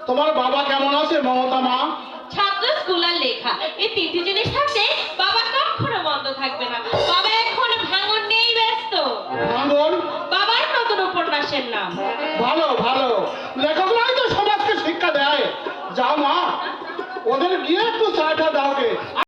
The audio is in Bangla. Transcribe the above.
তোমার বাবা কেমন আছে মমতা মা? ছাত্র, স্কুল আর লেখা, এই তিনটি জিনিস থাকতে বাবা কখনো বন্ধ থাকবে না। বাবা এখন ভাঙন নেই ব্যস্ত। ভাঙন? বাবার নতুন উপন্যাসের নাম। ভালো ভালো, লেখকরাই তো সমাজকে শিক্ষা দেয়। যাও মা, ওদের গিয়ে একটু চাটা দাও গে।